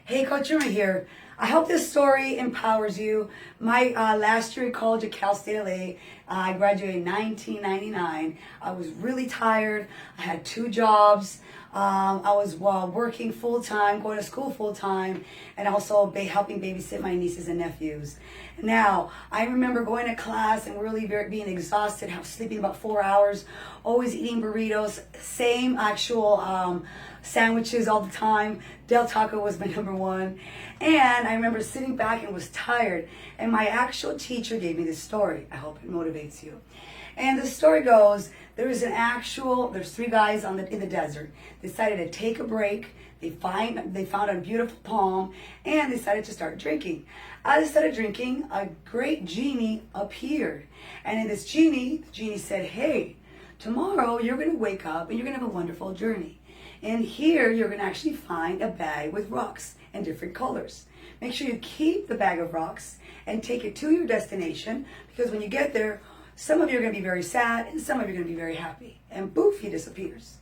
Hey, Coach Irma here. I hope this story empowers you. My last year in college at Cal State LA, I graduated in 1999. I was really tired. I had 2 jobs. I was working full time, going to school full time, and also helping babysit my nieces and nephews. Now, I remember going to class and really being exhausted, sleeping about 4 hours, always eating burritos, same actual sandwiches all the time. Del Taco was my number one. And I remember sitting back and was tired. And my actual teacher gave me this story. I hope it motivates you. And the story goes, there's 3 guys in the desert. They decided to take a break. They found a beautiful palm and they decided to start drinking. As they started drinking, a great genie appeared. And in this genie, the genie said, hey, tomorrow you're going to wake up and you're going to have a wonderful journey. And here you're going to actually find a bag with rocks in different colors. Make sure you keep the bag of rocks and take it to your destination, because when you get there, some of you are going to be very sad and some of you are going to be very happy. And poof, he disappears.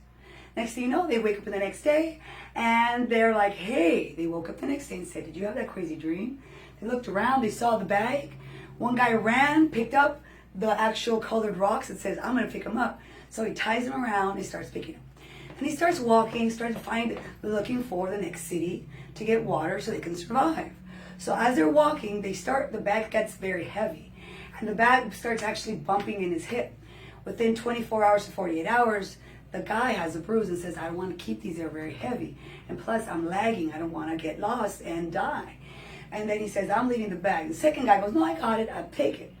Next thing you know, they wake up the next day and they're like, hey, they woke up the next day and said, did you have that crazy dream? They looked around, they saw the bag. One guy ran, picked up the actual colored rocks and says, I'm going to pick them up. So he ties them around and starts picking them. And he starts walking, starts looking for the next city to get water so they can survive. So as they're walking, the bag gets very heavy. And the bag starts actually bumping in his hip. Within 24 hours to 48 hours, the guy has a bruise and says, I don't want to keep these, they're very heavy. And plus, I'm lagging, I don't want to get lost and die. And then he says, I'm leaving the bag. The second guy goes, no, I got it, I'll take it.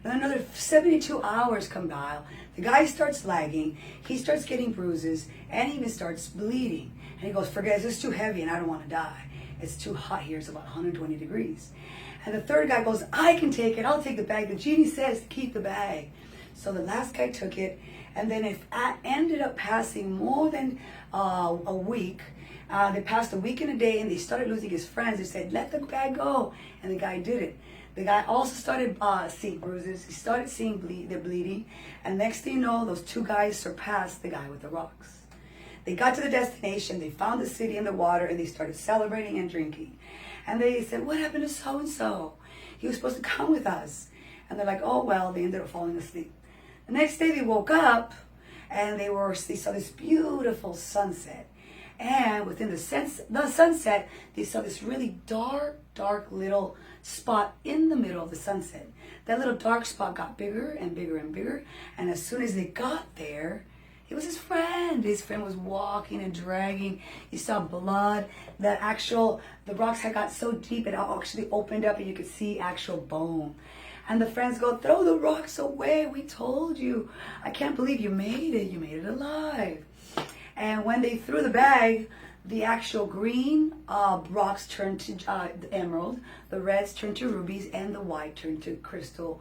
Then another 72 hours come by. The guy starts lagging, he starts getting bruises, and he even starts bleeding. And he goes, forget it, this is too heavy and I don't want to die. It's too hot here, it's about 120 degrees. And the third guy goes, I can take it, I'll take the bag. The genie says to keep the bag. So the last guy took it, and then it ended up passing more than a week. They passed a week and a day, and they started losing his friends. They said, let the bag go. And the guy did it. The guy also started seeing bruises. He started seeing the bleeding. And next thing you know, those 2 guys surpassed the guy with the rocks. They got to the destination. They found the city in the water, and they started celebrating and drinking. And they said, what happened to so-and-so? He was supposed to come with us. And they're like, oh, well, they ended up falling asleep. The next day they woke up, and they saw this beautiful sunset. And within the sunset, they saw this really dark little spot in the middle of the sunset. That little dark spot got bigger and bigger and bigger. And as soon as they got there, it was his friend. His friend was walking and dragging. He saw blood. The rocks had got so deep, it actually opened up and you could see actual bone. And the friends go, throw the rocks away. We told you. I can't believe you made it. You made it alive. And when they threw the bag, the actual green rocks turned to emerald, the reds turned to rubies, and the white turned to crystals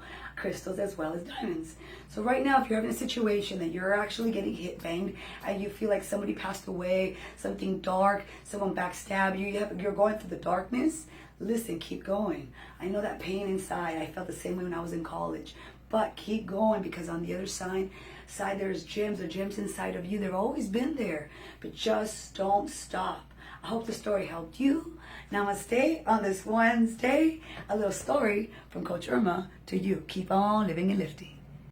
as well as diamonds. So right now, if you're having a situation that you're actually getting banged, and you feel like somebody passed away, something dark, someone backstabbed you, you're going through the darkness, listen, keep going. I know that pain inside. I felt the same way when I was in college. But keep going, because on the other side there's gems. The gems inside of you, they've always been there. But just don't stop. I hope the story helped you. Namaste on this Wednesday. A little story from Coach Irma to you. Keep on living and lifting.